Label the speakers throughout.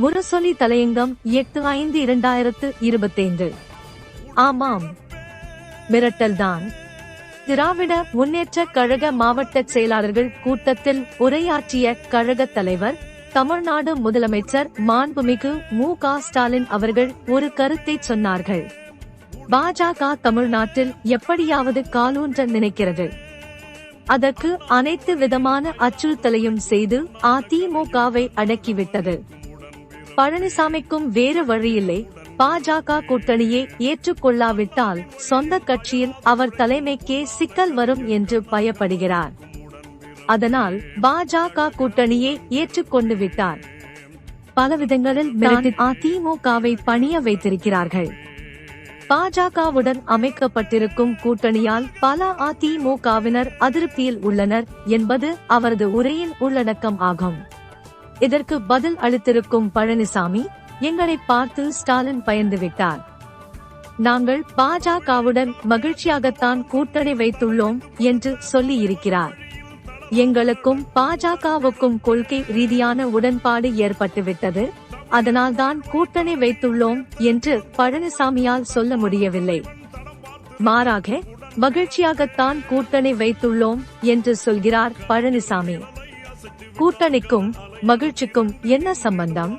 Speaker 1: முரசொலி தலையங்கம் 8/5/2025. ஆமாம், மிரட்டல்தான். திராவிட முன்னேற்றக் கழக மாவட்ட செயலாளர்கள் கூட்டத்தில் உரையாற்றிய கழக தலைவர், தமிழ்நாடு முதலமைச்சர் மாண்புமிகு மு.க. ஸ்டாலின் அவர்கள் ஒரு கருத்தை சொன்னார்கள். பாஜக தமிழ்நாட்டில் எப்படியாவது காலூன்ற நினைக்கிறது. அதற்கு அனைத்து விதமான அச்சுறுத்தலையும் செய்து அதிமுகவை அடக்கிவிட்டது. பழனிசாமிக்கும் வேறு வழியில்லை. பாஜக கூட்டணியை ஏற்றுக்கொள்ளாவிட்டால் சொந்த கட்சியில் அவர் தலைமைக்கே சிக்கல் வரும் என்று பயப்படுகிறார். அதனால் பாஜக கூட்டணியை ஏற்றுக்கொண்டு விட்டார். பலவிதங்களில் அதிமுகவை பணிய வைத்திருக்கிறார்கள். பாஜகவுடன் அமைக்கப்பட்டிருக்கும் கூட்டணியால் பல அதிமுகவினர் அதிருப்தியில் உள்ளனர் என்பது அவரது உரையின் உள்ளடக்கம் ஆகும். இதற்கு பதில் அளித்திருக்கும் பழனிசாமி, எங்களை பார்த்து ஸ்டாலின் பயந்துவிட்டார். நாங்கள் பாஜகவுடன் மகிழ்ச்சியாகத்தான் கூட்டணி வைத்துள்ளோம் என்று சொல்லியிருக்கிறார். எங்களுக்கும் பாஜகவுக்கும் கொள்கை ரீதியான உடன்பாடு ஏற்பட்டுவிட்டது. அதனால்தான் கூட்டணி வைத்துள்ளோம் என்று பழனிசாமியால் சொல்ல முடியவில்லை. மாறாக மகிழ்ச்சியாகத்தான் கூட்டணி வைத்துள்ளோம் என்று சொல்கிறார் பழனிசாமி. கூட்டணிக்கும் மகிழ்ச்சிக்கும் என்ன சம்பந்தம்?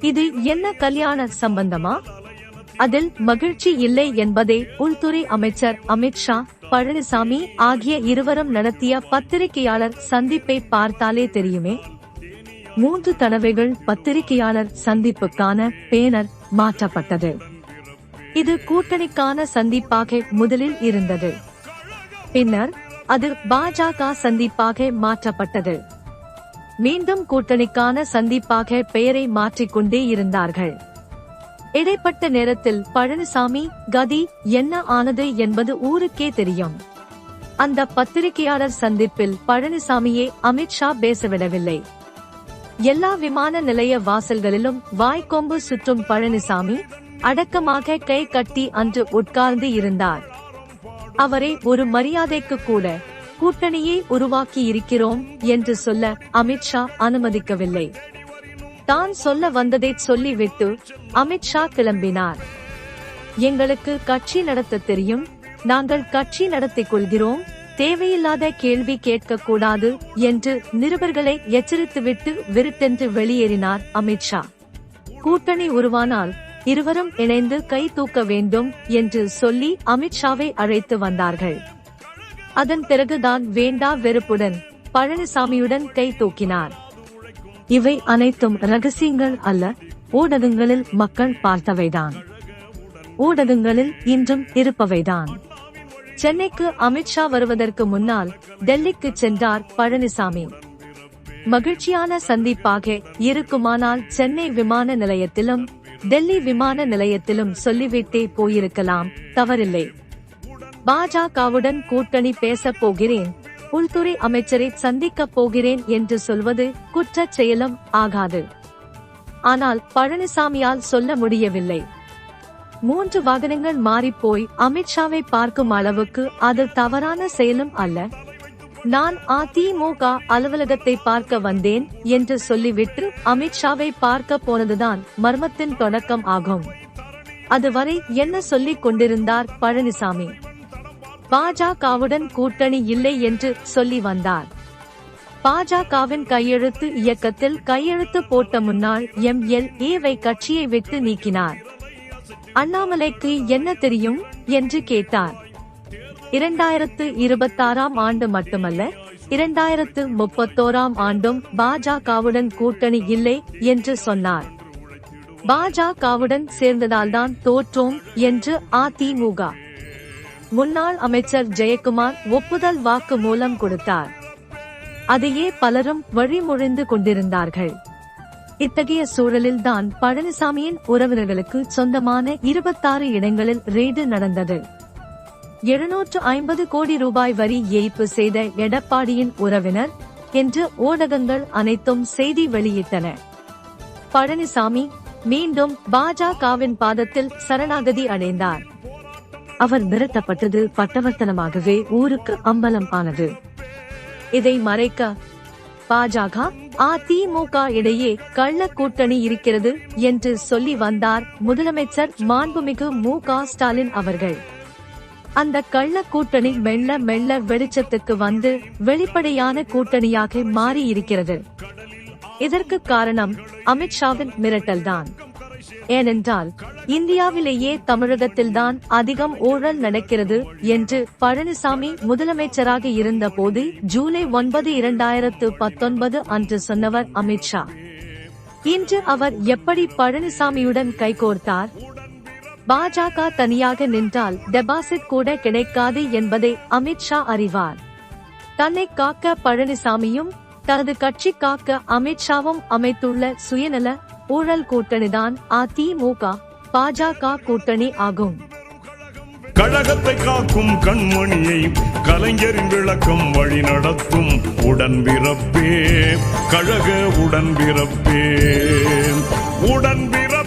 Speaker 1: இது என்ன கல்யாண சம்பந்தமா? அதில் மகிழ்ச்சி இல்லை என்பதை உள்துறை அமைச்சர் அமித்ஷா, பழனிசாமி ஆகிய இருவரும் நடத்திய பத்திரிகையாளர் சந்திப்பை பார்த்தாலே தெரியுமே. 3 தடவைகள் பத்திரிகையாளர் சந்திப்புக்கான பேனர் மாற்றப்பட்டது. இது கூட்டணிக்கான சந்திப்பாக முதலில் இருந்தது. பின்னர் அது பாஜக சந்திப்பாக மாற்றப்பட்டது. மீண்டும் கூட்டணிக்கான சந்திப்பாக பெயரை மாற்றிக்கொண்டே இருந்தார்கள். இடைப்பட்ட நேரத்தில் பழனிசாமி கதி என்ன ஆனது என்பது ஊருக்கே தெரியும். அந்த பத்திரிகையாளர் சந்திப்பில் பழனிசாமியே அமித்ஷா பேசவிடவில்லை. எல்லா விமான நிலைய வாசல்களிலும் வாய்க்கொம்பு சுற்றும் பழனிசாமி அடக்கமாக கை கட்டி அன்று உட்கார்ந்து இருந்தார். அவரை ஒரு மரியாதைக்கு கூட கூட்டணியை உருவாக்கி இருக்கிறோம் என்று சொல்ல அமித்ஷா அனுமதிக்கவில்லை. தான் சொல்ல வந்ததை சொல்லிவிட்டு அமித்ஷா கிளம்பினார். எங்களுக்கு கட்சி நடத்த தெரியும், நாங்கள் கட்சி நடத்திக் கொள்கிறோம், தேவையில்லாத கேள்வி கேட்கக்கூடாது என்று நிருபர்களை எச்சரித்துவிட்டு விருட்டென்று வெளியேறினார் அமித்ஷா. கூட்டணி உருவானால் இருவரும் இணைந்து கை தூக்க வேண்டும் என்று சொல்லி அமித்ஷாவை அழைத்து வந்தார்கள். அதன் பிறகுதான் வேண்டா வெறுப்புடன் பழனிசாமியுடன் கை தூக்கினார். இவை அனைத்தும் ரகசியங்கள் அல்ல, ஊடகங்களில் மக்கள் பார்த்தவைதான், ஊடகங்களில் இன்றும் இருப்பவைதான். சென்னைக்கு அமித்ஷா வருவதற்கு முன்னால் டெல்லிக்கு சென்றார் பழனிசாமி. மகிழ்ச்சியான சந்திப்பாக இருக்குமானால் சென்னை விமான நிலையத்திலும் டெல்லி விமான நிலையத்திலும் சொல்லிவிட்டே போயிருக்கலாம், தவறில்லை. பாஜகவுடன் கூட்டணி பேசப் போகிறேன், உள்துறை அமைச்சரை சந்திக்கப் போகிறேன் என்று சொல்வது குற்றச் செயலும் ஆகாது. ஆனால் பழனிசாமியால் சொல்ல முடியவில்லை. 3 வாகனங்கள் மாறிப்போய் அமித்ஷாவை பார்க்கும் அளவுக்கு அது தவறான செயலும் அல்ல. நான் அதிமுக அலுவலகத்தை பார்க்க வந்தேன் என்று சொல்லிவிட்டு அமித்ஷாவை பார்க்க போனதுதான் மர்மத்தின் தொடக்கம் ஆகும். அதுவரை என்ன சொல்லிக் கொண்டிருந்தார் பழனிசாமி? பாஜகவுடன் கூட்டணி இல்லை என்று சொல்லி வந்தார். பாஜகவின் கையெழுத்து இயக்கத்தில் கையெழுத்து போட்ட முன்னாள் MLA-வை கட்சியை விட்டு நீக்கினார். அண்ணாமலைக்கு என்ன தெரியும் என்று கேட்டார். 2026ஆம் ஆண்டு மட்டுமல்ல, 2031ஆம் ஆண்டும் பாஜகவுடன் கூட்டணி இல்லை என்று சொன்னார். பாஜகவுடன் சேர்ந்ததால்தான் தோற்றோம் என்று அதிமுக முன்னாள் அமைச்சர் ஜெயக்குமார் ஒப்புதல் வாக்கு மூலம் கொடுத்தார். அதையே பலரும் வழிமொழிந்து கொண்டிருந்தார்கள். இத்தகைய சூழலில் தான் பழனிசாமியின் உறவினர்களுக்கு சொந்தமான 26 இடங்களில் ரெய்டு நடந்தது. 750 கோடி ரூபாய் வரி ஏய்ப்பு செய்த எடப்பாடியின் உறவினர் என்று ஊடகங்கள் அனைத்தும் செய்தி வெளியிட்டன. பழனிசாமி மீண்டும் பாஜகவின் பாதத்தில் சரணாகதி அடைந்தார். அவர் மிரட்டப்பட்டது பட்டவர்த்தனமாகவே ஊருக்கு அம்பலம் ஆனது. இதை மறைக்க பாஜக அதிமுக இடையே கள்ள கூட்டணி இருக்கிறது என்று சொல்லி வந்தார் முதலமைச்சர் மாண்புமிகு மு.க. ஸ்டாலின் அவர்கள். அந்த கள்ள கூட்டணி மெல்ல மெல்ல வெளிச்சத்துக்கு வந்து வெளிப்படையான கூட்டணியாக மாறி இருக்கிறது. இதற்கு காரணம் அமித்ஷாவின் மிரட்டல்தான். ஏனென்றால் இந்தியாவிலேயே தமிழகத்தில்தான் அதிகம் ஊழல் நடக்கிறது என்று பழனிசாமி முதலமைச்சராக இருந்த போது ஜூலை 9, 2019 அன்று சொன்னவர் அமித்ஷா. இன்று அவர் எப்படி பழனிசாமியுடன் கைகோர்த்தார்? பாஜக தனியாக நின்றால் டெபாசிட் கூட கிடைக்காது என்பதை அமித்ஷா அறிவார். தன்னை காக்க பழனிசாமியும் தனது கட்சி காக்க அமித்ஷாவும் அமைத்துள்ள சுயநல ஊழல் கூட்டணிதான் அதிமுக பாஜக கூட்டணி ஆகும்.
Speaker 2: கழகத்தை காக்கும் கண்மணியை கலைஞரின் விளக்கம் வழி நடத்தும் உடன்பிறப்பே, கழக உடன்பிறப்பே, உடன்பிறப்பே.